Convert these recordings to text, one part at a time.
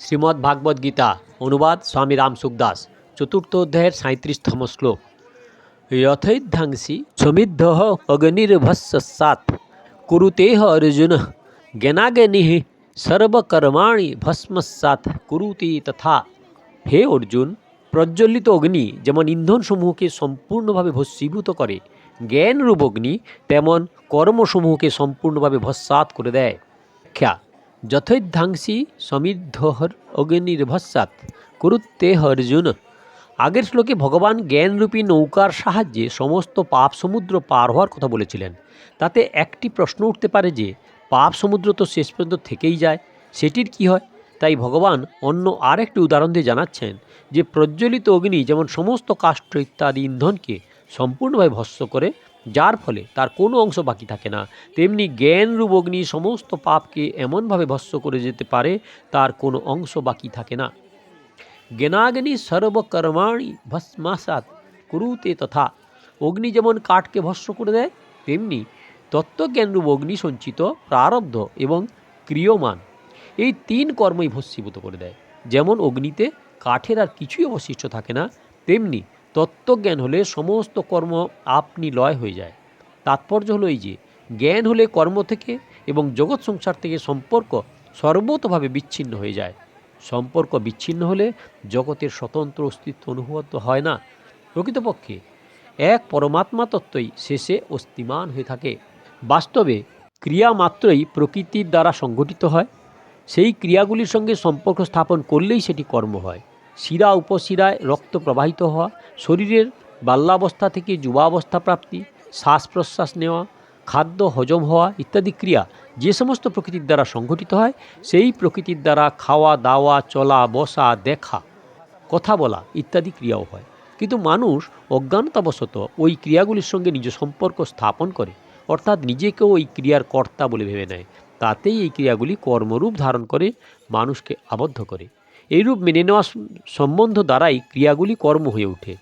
শ্রীমদ্ ভাগবত গীতা অনুবাদ স্বামী রাম সুখদাস চতুর্থ অধ্যায়ের 37তম শ্লোক। যথৈধ্যাংসি সমিদ্ধ অগ্নির্ভস্যাৎ কুরুতেহ অর্জুন জ্ঞানাগ্নিঃ সর্বকর্মাণি ভস্মসাৎ কুরুতে তথা। হে অর্জুন, প্রজ্বলিত অগ্নি যেমন ইন্ধনসমূহকে সম্পূর্ণভাবে ভস্মীভূত করে, জ্ঞানরূপ অগ্নি তেমন কর্মসমূহকে সম্পূর্ণভাবে ভস্মাৎ করে দেয়। ব্যাখ্যা: যথৈধ্যাংসি সমৃদ্ধর অগ্নির্ভস্যাৎ কুরুতেহ অর্জুন। আগের শ্লোকে ভগবান জ্ঞানরূপী নৌকার সাহায্যে সমস্ত পাপ সমুদ্র পার হওয়ার কথা বলেছিলেন। তাতে একটি প্রশ্ন উঠতে পারে যে পাপ সমুদ্র তো শেষ পর্যন্ত থেকেই যায়, সেটির কি হয়? তাই ভগবান অন্য আরেকটি উদাহরণ দিয়ে জানাচ্ছেন যে প্রজ্বলিত অগ্নি যেমন সমস্ত কাষ্ঠ ইত্যাদি ইন্ধনকে সম্পূর্ণভাবে ভস্ম করে, যার ফলে তার কোনো অংশ বাকি থাকে না, তেমনি জ্ঞানরূপ অগ্নি সমস্ত পাপকে এমনভাবে ভস্ম করে যেতে পারে তার কোনো অংশ বাকি থাকে না। জ্ঞানাগ্নি সর্বকর্মাণি ভস্মাসাৎ কুরুতে তথা। অগ্নি যেমন কাঠকে ভস্ম করে দেয়, তেমনি তত্ত্বজ্ঞানরূপ অগ্নি সঞ্চিত প্রারব্ধ এবং ক্রিয়মান এই তিন কর্মই ভস্মীভূত করে দেয়। যেমন অগ্নিতে কাঠের আর কিছুই অবশিষ্ট থাকে না, তেমনি তত্ত্বজ্ঞান হলে সমস্ত কর্ম আপনি লয় হয়ে যায়। তাৎপর্য হলো এই যে জ্ঞান হলে কর্ম থেকে এবং জগৎ সংসার থেকে সম্পর্ক সর্বতভাবে বিচ্ছিন্ন হয়ে যায়। সম্পর্ক বিচ্ছিন্ন হলে জগতের স্বতন্ত্র অস্তিত্ব অনুভূত হয় না। প্রকৃতপক্ষে এক পরমাত্মা তত্ত্বই শেষে অস্তিমান হয়ে থাকে। বাস্তবে ক্রিয়া মাত্রই প্রকৃতির দ্বারা সংগঠিত হয়। সেই ক্রিয়াগুলির সঙ্গে সম্পর্ক স্থাপন করলেই সেটি কর্ম হয়। শিরা উপশিরায় রক্ত প্রবাহিত হওয়া, শরীরের বাল্যাবস্থা থেকে যুবাবস্থা প্রাপ্তি, শ্বাস প্রশ্বাস নেওয়া, খাদ্য হজম হওয়া ইত্যাদি ক্রিয়া যে সমস্ত প্রকৃতির দ্বারা সংঘটিত হয়, সেই প্রকৃতির দ্বারা খাওয়া দাওয়া, চলা বসা, দেখা, কথা বলা ইত্যাদি ক্রিয়াও হয়। কিন্তু মানুষ অজ্ঞানতাবশত ওই ক্রিয়াগুলির সঙ্গে নিজ সম্পর্ক স্থাপন করে, অর্থাৎ নিজেকেও ওই ক্রিয়ার কর্তা বলে ভেবে নেয়। তাতেই এই ক্রিয়াগুলি কর্মরূপ ধারণ করে মানুষকে আবদ্ধ করে। এইরূপ মেনে নেওয়া সম্বন্ধ দ্বারাই ক্রিয়াগুলি কর্ম হয়ে ওঠে।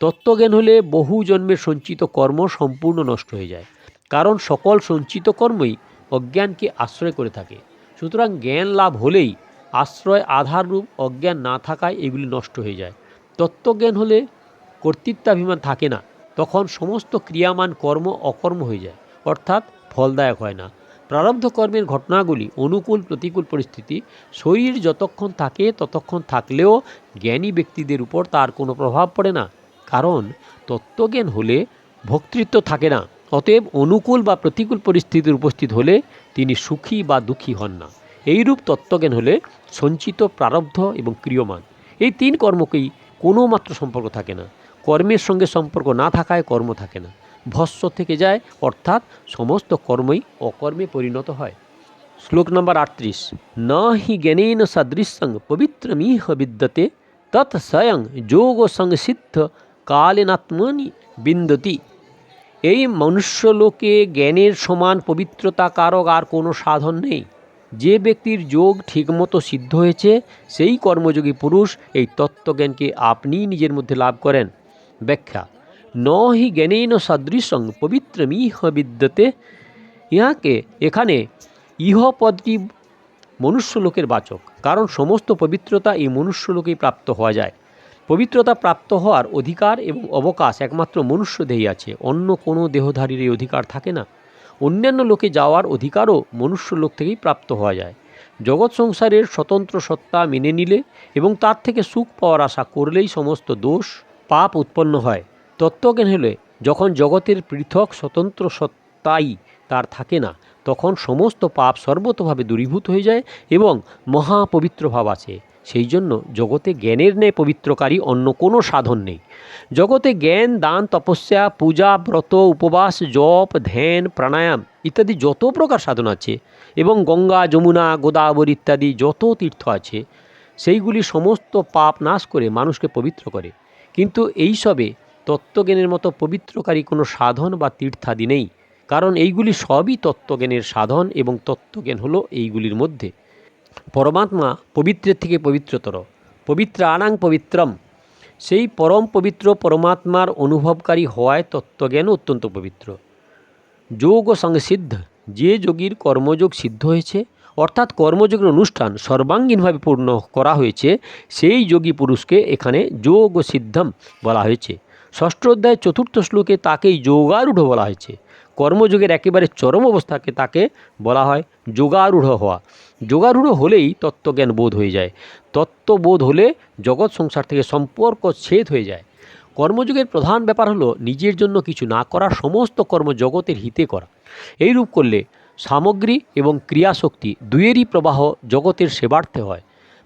তত্ত্বজ্ঞান হলে বহু জন্মের সঞ্চিত কর্ম সম্পূর্ণ নষ্ট হয়ে যায়, কারণ সকল সঞ্চিত কর্মই অজ্ঞানকে আশ্রয় করে থাকে। সুতরাং জ্ঞান লাভ হলেই আশ্রয় আধাররূপ অজ্ঞান না থাকায় এগুলি নষ্ট হয়ে যায়। তত্ত্বজ্ঞান হলে কর্তৃত্বাভিমান থাকে না, তখন সমস্ত ক্রিয়ামান কর্ম অকর্ম হয়ে যায়, অর্থাৎ ফলদায়ক হয় না। প্রারব্ধ কর্মের ঘটনাগুলি, অনুকূল প্রতিকূল পরিস্থিতি শরীর যতক্ষণ থাকে ততক্ষণ থাকলেও জ্ঞানী ব্যক্তিদের উপর তার কোনো প্রভাব পড়ে না, কারণ তত্ত্বজ্ঞান হলে ভোক্তৃত্ব থাকে না। অতএব অনুকূল বা প্রতিকূল পরিস্থিতির উপস্থিত হলে তিনি সুখী বা দুঃখী হন না। এইরূপ তত্ত্বজ্ঞান হলে সঞ্চিত প্রারব্ধ এবং ক্রিয়মান এই তিন কর্মকেই কোনো মাত্র সম্পর্ক থাকে না। কর্মের সঙ্গে সম্পর্ক না থাকায় কর্ম থাকে না, ভস্ম থেকে যায়, অর্থাৎ সমস্ত কর্মই অকর্মে পরিণত হয়। শ্লোক নম্বর 38। ন হি জ্ঞানেন সদৃশং পবিত্রমিহ বিদ্যতে তৎ স্বয়ং যোগ সংসিদ্ধ কালেনাত্মনি বিন্দতি। এই মনুষ্যলোকে জ্ঞানের সমান পবিত্রতা কারক আর কোনো সাধন নেই। যে ব্যক্তির যোগ ঠিকমতো সিদ্ধ হয়েছে সেই কর্মযোগী পুরুষ এই তত্ত্বজ্ঞানকে আপনিই নিজের মধ্যে লাভ করেন। ব্যাখ্যা: ন হি জ্ঞানেন সদৃশং পবিত্রমিহ বিদ্যতে। ইহাকে এখানে ইহ পদটি মনুষ্যলোকের বাচক, কারণ সমস্ত পবিত্রতা এই মনুষ্যলোকেই প্রাপ্ত হওয়া যায়। পবিত্রতা প্রাপ্ত হওয়ার অধিকার এবং অবকাশ একমাত্র মনুষ্য দেহেই আছে, অন্য কোনো দেহধারীর এই অধিকার থাকে না। অন্যান্য লোকে যাওয়ার অধিকারও মনুষ্য লোক থেকেই প্রাপ্ত হওয়া যায়। জগৎ সংসারের স্বতন্ত্র সত্তা মেনে নিলে এবং তার থেকে সুখ পাওয়ার আশা করলেই সমস্ত দোষ পাপ উৎপন্ন হয়। তত্ত্বজ্ঞান হলে যখন জগতের পৃথক স্বতন্ত্র সত্তাই তার থাকে না, তখন সমস্ত পাপ সর্বতভাবে দূরীভূত হয়ে যায় এবং মহাপবিত্র ভাব আছে। সেই জন্য জগতে জ্ঞানের ন্যায় পবিত্রকারী অন্য কোনো সাধন নেই। জগতে জ্ঞান, দান, তপস্যা, পূজা, ব্রত, উপবাস, জপ, ধ্যান, প্রাণায়াম ইত্যাদি যত প্রকার সাধন আছে এবং গঙ্গা, যমুনা, গোদাবরী ইত্যাদি যত তীর্থ আছে, সেইগুলি সমস্ত পাপ নাশ করে মানুষকে পবিত্র করে। কিন্তু এইসবে তত্ত্বজ্ঞানের মতো পবিত্রকারী কোনো সাধন বা তীর্থাদি নেই, কারণ এইগুলি সবই তত্ত্বজ্ঞানের সাধন এবং তত্ত্বজ্ঞান হলো এইগুলির মধ্যে। পরমাত্মা পবিত্রের থেকে পবিত্রতর, পবিত্রানাং পবিত্রম। সেই পরম পবিত্র পরমাত্মার অনুভবকারী হওয়ায় তত্ত্বজ্ঞানও অত্যন্ত পবিত্র। যোগ সংসিদ্ধ, যে যোগীর কর্মযোগ সিদ্ধ হয়েছে, অর্থাৎ কর্মযোগের অনুষ্ঠান সর্বাঙ্গীনভাবে পূর্ণ করা হয়েছে, সেই যোগী পুরুষকে এখানে যোগ সিদ্ধম বলা হয়েছে। ষষ্ঠ অধ্যায় চতুর্থ শ্লোকে তাকেই যোগারূঢ় বলা হয়েছে। কর্মযোগের একেবারে চরম অবস্থাকে তাকে বলা হয় যোগারূঢ় হওয়া। যোগারূঢ় হলেই তত্ত্বজ্ঞান বোধ হয়ে যায়। তত্ত্ববোধ হলে জগৎ সংসার থেকে সম্পর্ক ছেদ হয়ে যায়। কর্মযোগের প্রধান ব্যাপার হলো নিজের জন্য কিছু না করা, সমস্ত কর্ম জগতের হিতে করা। এইরূপ করলে সামগ্রী এবং ক্রিয়াশক্তি দুয়েরই প্রবাহ জগতের সেবার্থে হয়।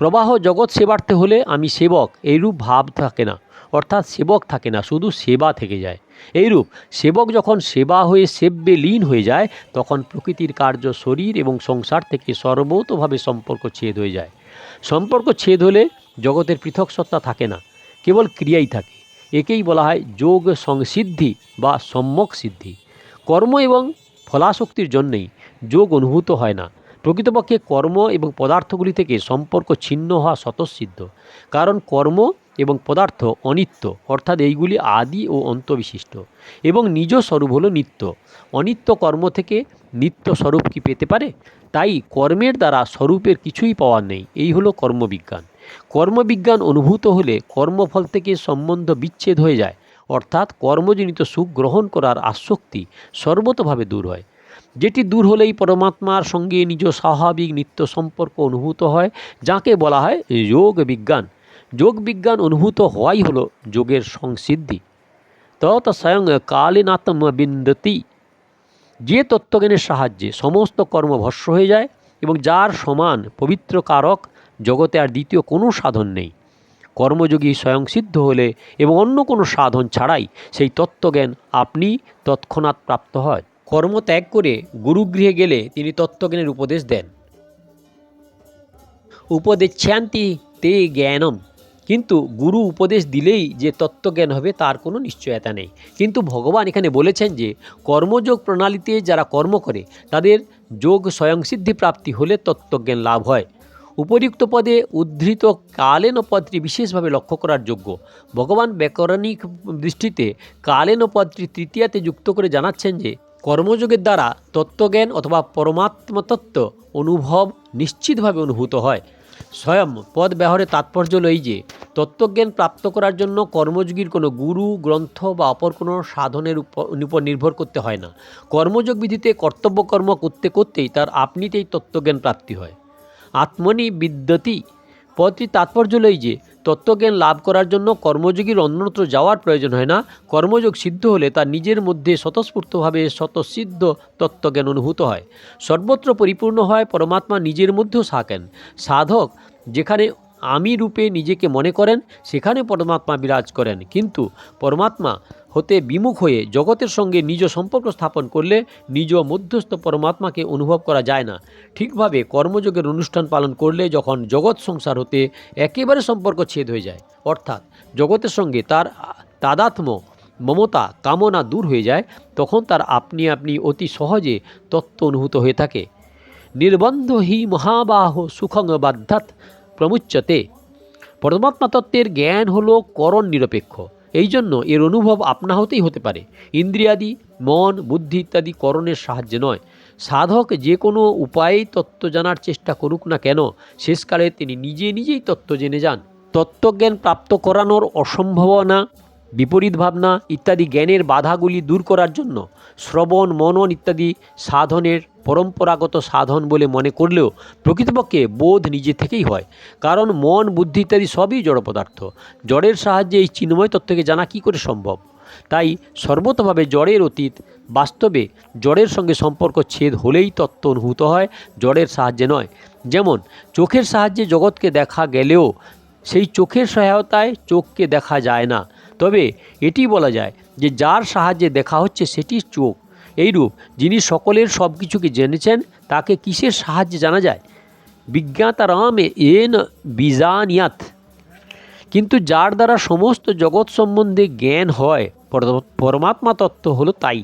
প্রবাহ জগৎ সেবার্থে হলে আমি সেবক এইরূপ ভাব থাকে না, অর্থাৎ সেবক থাকে না, শুধু সেবা থেকে যায়। এইরূপ সেবক যখন সেবা হয়ে সেব্যে লীন হয়ে যায়, তখন প্রকৃতির কার্য, শরীর এবং সংসার থেকে সর্বতোভাবে সম্পর্ক ছেদ হয়ে যায়। সম্পর্ক ছেদ হলে জগতের পৃথক সত্তা থাকে না, কেবল ক্রিয়াই থাকে। একেই বলা হয় যোগ সংসিদ্ধি বা সম্যক সিদ্ধি। কর্ম এবং ফলাশক্তির জন্যেই যোগ অনুভূত হয় না। প্রকৃতপক্ষে কর্ম এবং পদার্থগুলি থেকে সম্পর্ক ছিন্ন হওয়া স্বতঃসিদ্ধ। কারণ কর্ম এবং পদার্থ অনিত্য, অর্থাৎ এইগুলি আদি ও অন্তবিশিষ্ট, এবং নিজ স্বরূপ হলো নিত্য। অনিত্য কর্ম থেকে নিত্য স্বরূপ কি পেতে পারে? তাই কর্মের দ্বারা স্বরূপের কিছুই পাওয়ার নেই। এই হলো কর্মবিজ্ঞান। কর্মবিজ্ঞান অনুভূত হলে কর্মফল থেকে সম্বন্ধ বিচ্ছেদ হয়ে যায়, অর্থাৎ কর্মজনিত সুখ গ্রহণ করার আসক্তি সর্বতোভাবে দূর হয়। যেটি দূর হলেই পরমাত্মার সঙ্গে নিজ স্বাভাবিক নিত্য সম্পর্ক অনুভূত হয়, যাকে বলা হয় যোগ বিজ্ঞান। যোগ বিজ্ঞান অনুভূত হওয়াই হলো যোগের সংসিদ্ধি। তত স্বয়ং কালেনাত্ম বিন্দতি। যে তত্ত্বজ্ঞানের সাহায্যে সমস্ত কর্ম ভস্ম হয়ে যায় এবং যার সমান পবিত্র কারক জগতে আর দ্বিতীয় কোনো সাধন নেই। কর্মযোগী স্বয়ংসিদ্ধ হলে এবং অন্য কোনো সাধন ছাড়াই সেই তত্ত্বজ্ঞান আপনি তৎক্ষণাৎ প্রাপ্ত হয়। কর্ম ত্যাগ করে গুরুগৃহে গেলে তিনি তত্ত্বজ্ঞানের উপদেশ দেন। উপদেশান্তি তে জ্ঞানম। কিন্তু গুরু উপদেশ দিলেই যে তত্ত্বজ্ঞান হবে তার কোনো নিশ্চয়তা নেই। কিন্তু ভগবান এখানে বলেছেন যে কর্মযোগ প্রণালীতে যারা কর্ম করে তাদের যোগ স্বয়ংসিদ্ধি প্রাপ্তি হলে তত্ত্বজ্ঞান লাভ হয়। উপরিউক্ত পদে উদ্ধৃত কালেন পদটি বিশেষভাবে লক্ষ্য করার যোগ্য। ভগবান ব্যাকরণিক দৃষ্টিতে কালেন পদটি তৃতীয়াতে যুক্ত করে জানাচ্ছেন যে কর্মযোগের দ্বারা তত্ত্বজ্ঞান অথবা পরমাত্মতত্ত্ব অনুভব নিশ্চিতভাবে অনুভূত হয়। স্বয়ং পদ ব্যবহারের তাৎপর্য হল এই যে তত্ত্বজ্ঞান প্রাপ্ত করার জন্য কর্মযোগীর কোনো গুরু, গ্রন্থ বা অপর কোনো সাধনের উপর নির্ভর করতে হয় না। কর্মযোগ বিধিতে কর্তব্য কর্ম করতে করতেই তার আপনিতেই তত্ত্বজ্ঞান প্রাপ্তি হয়। আত্মনি বিদ্যতি পদটির তাৎপর্য হল এই যে তত্ত্বজ্ঞান লাভ করার জন্য কর্মযোগীর অন্যত্র যাওয়ার প্রয়োজন হয় না। কর্মযোগ সিদ্ধ হলে তার নিজের মধ্যে স্বতঃস্ফূর্তভাবে স্বতঃসিদ্ধ তত্ত্বজ্ঞান অনুভূত হয়। সর্বত্র পরিপূর্ণ হয় পরমাত্মা নিজের মধ্যেও থাকেন। সাধক যেখানে আমি রূপে নিজেকে মনে করেন সেখানে পরমাত্মা বিরাজ করেন, কিন্তু পরমাত্মা হতে বিমুখ হয়ে জগতের সঙ্গে নিজ সম্পর্ক স্থাপন করলে নিজ মধ্যস্থ পরমাত্মাকে অনুভব করা যায় না। ঠিকভাবে কর্মযোগের অনুষ্ঠান পালন করলে যখন জগৎ সংসার হতে একেবারে সম্পর্ক ছেদ হয়ে যায়, অর্থাৎ জগতের সঙ্গে তার তাদাত্ম্য, মমতা, কামনা দূর হয়ে যায়, তখন তার আপনি আপনি অতি সহজে তত্ত্ব অনুভূত হয়ে থাকে। নির্বন্ধ হি মহাবাহ সুখং বাধ্যাৎ প্রমুচ্যতে। পরমাত্মা তত্ত্বের জ্ঞান হল করণ নিরপেক্ষ, এই জন্য এর অনুভব আপনা হতেই হতে পারে, ইন্দ্রিয়াদি, মন, বুদ্ধি ইত্যাদি করণের সাহায্যে নয়। সাধক যে কোনো উপায়েই তত্ত্ব জানার চেষ্টা করুক না কেন, শেষকালে তিনি নিজে নিজেই তত্ত্ব জেনে যান। তত্ত্বজ্ঞান প্রাপ্ত করানোর অসম্ভাবনা, বিপরীত ভাবনা ইত্যাদি জ্ঞানের বাধাগুলি দূর করার জন্য শ্রবণ, মনন ইত্যাদি সাধনের পরম্পরাগত সাধন বলে মনে করলেও প্রকৃতপক্ষে বোধ নিজে থেকেই হয়। কারণ মন, বুদ্ধি ইত্যাদি সবই জড় পদার্থ। জড়ের সাহায্যে এই চিন্ময় তত্ত্বকে জানা কী করে সম্ভব? তাই সর্বতভাবে জড়ের অতীত। বাস্তবে জড়ের সঙ্গে সম্পর্ক ছেদ হলেই তত্ত্ব অনুভূত হয়, জড়ের সাহায্যে নয়। যেমন চোখের সাহায্যে জগৎকে দেখা গেলেও সেই চোখের সহায়তায় চোখকে দেখা যায় না। তবে এটি বলা যায় যে যার সাহায্যে দেখা হচ্ছে সেটি চোখ। এইরূপ যিনি সকলের সব কিছুকে জেনেছেন তাকে কিসের সাহায্যে জানা যায়? বিজ্ঞাতারাম এন বিজানিয়াত। কিন্তু যার দ্বারা সমস্ত জগৎ সম্বন্ধে জ্ঞান হয়, পরমাত্মা তত্ত্ব হলো তাই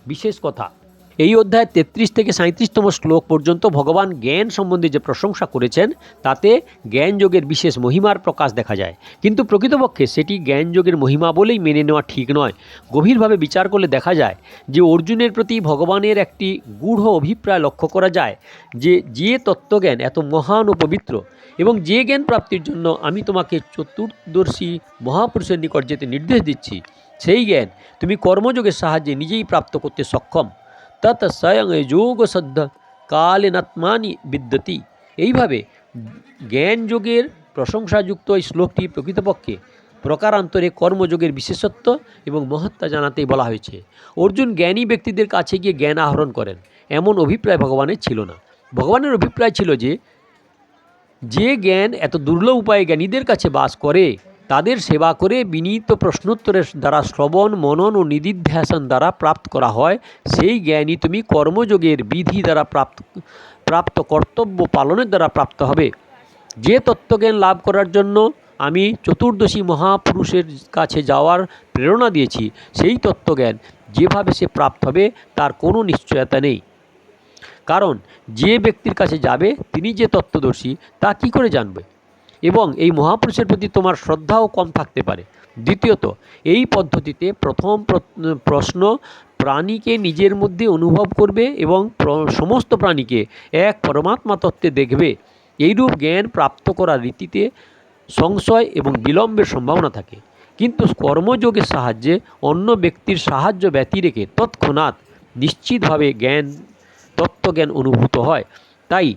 বিশেষ কথা। এই অধ্যায়ের 33 থেকে 37তম শ্লোক পর্যন্ত ভগবান জ্ঞান সম্বন্ধে যে প্রশংসা করেছেন তাতে জ্ঞানযোগের বিশেষ মহিমার প্রকাশ দেখা যায়, কিন্তু প্রকৃতপক্ষে সেটি জ্ঞানযোগের মহিমা বলেই মেনে নেওয়া ঠিক নয়। গভীরভাবে বিচার করলে দেখা যায় যে অর্জুনের প্রতি ভগবানের একটি গূঢ় অভিপ্রায় লক্ষ্য করা যায় যে তত্ত্বজ্ঞান এত মহান ও পবিত্র এবং যে জ্ঞান প্রাপ্তির জন্য আমি তোমাকে চতুর্দর্শী মহাপুরুষের নিকট যেতে নির্দেশ দিচ্ছি, সেই জ্ঞান তুমি কর্মযোগের সাহায্যে নিজেই প্রাপ্ত করতে সক্ষম। তৎ স্বয়ং যোগ সদ্ধ কালেনাত্মানি বিদ্যতি। এইভাবে জ্ঞানযোগের প্রশংসাযুক্ত এই শ্লোকটি প্রকৃতপক্ষে প্রকারান্তরে কর্মযোগের বিশেষত্ব এবং মহত্তা জানাতেই বলা হয়েছে। অর্জুন জ্ঞানী ব্যক্তিদের কাছে গিয়ে জ্ঞান আহরণ করেন, এমন অভিপ্রায় ভগবানের ছিল না। ভগবানের অভিপ্রায় ছিল যে জ্ঞান এত দুর্লভ উপায়ে জ্ঞানীদের কাছে বাস করে, তাদের সেবা করে বিনীত প্রশ্নোত্তরের দ্বারা শ্রবণ মনন ও নিদিধ্যাসন দ্বারা প্রাপ্ত করা হয়, সেই জ্ঞানই তুমি কর্মযোগের বিধি দ্বারা প্রাপ্ত কর্তব্য পালনের দ্বারা প্রাপ্ত হবে। যে তত্ত্বজ্ঞান লাভ করার জন্য আমি চতুর্দশী মহাপুরুষের কাছে যাওয়ার প্রেরণা দিয়েছি, সেই তত্ত্বজ্ঞান যেভাবে সে প্রাপ্ত হবে তার কোনো নিশ্চয়তা নেই। কারণ যে ব্যক্তির কাছে যাবে তিনি যে তত্ত্বদর্শী তা কী করে জানবে, এবং এই মহাপুরুষের প্রতি তোমার শ্রদ্ধাও কম থাকতে পারে। দ্বিতীয়ত, এই পদ্ধতিতে প্রথম প্রশ্ন প্রাণীকে নিজের মধ্যে অনুভব করবে এবং সমস্ত প্রাণীকে এক পরমাত্মা তত্ত্বে দেখবে। এইরূপ জ্ঞান প্রাপ্ত করার রীতিতে সংশয় এবং বিলম্বের সম্ভাবনা থাকে, কিন্তু কর্মযোগের সাহায্যে অন্য ব্যক্তির সাহায্য ব্যতি রেখে তৎক্ষণাৎ নিশ্চিতভাবে তত্ত্বজ্ঞান অনুভূত হয়। তাই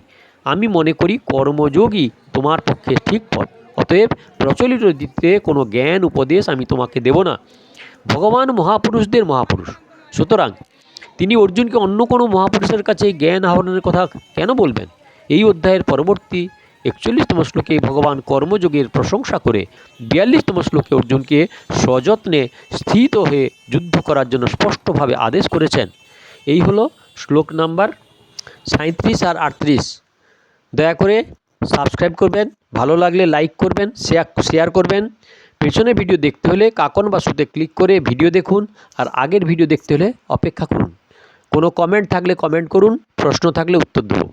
আমি মনে করি কর্মযোগই তোমার পক্ষে ঠিক পথ। অতএব প্রচলিত রীতিতে কোনো জ্ঞান উপদেশ আমি তোমাকে দেব না। ভগবান মহাপুরুষদের মহাপুরুষ, সুতরাং তিনি অর্জুনকে অন্য কোনো মহাপুরুষের কাছে জ্ঞান আহরণের কথা কেন বলবেন? এই অধ্যায়ের পরবর্তী 41তম শ্লোকে ভগবান কর্মযোগের প্রশংসা করে 42তম শ্লোকে অর্জুনকে সযত্নে স্থিত হয়ে যুদ্ধ করার জন্য স্পষ্টভাবে আদেশ করেছেন। এই হলো শ্লোক নাম্বার 37 আর 38। দয়া করে সাবস্ক্রাইব করবেন, ভালো লাগলে লাইক করবেন, শেয়ার করবেন। পেছনে ভিডিও দেখতে হলে কাকন বাসুতে ক্লিক করে ভিডিও দেখুন, আর আগের ভিডিও দেখতে হলে অপেক্ষা করুন। কোনো কমেন্ট থাকলে কমেন্ট করুন, প্রশ্ন থাকলে উত্তর দেব।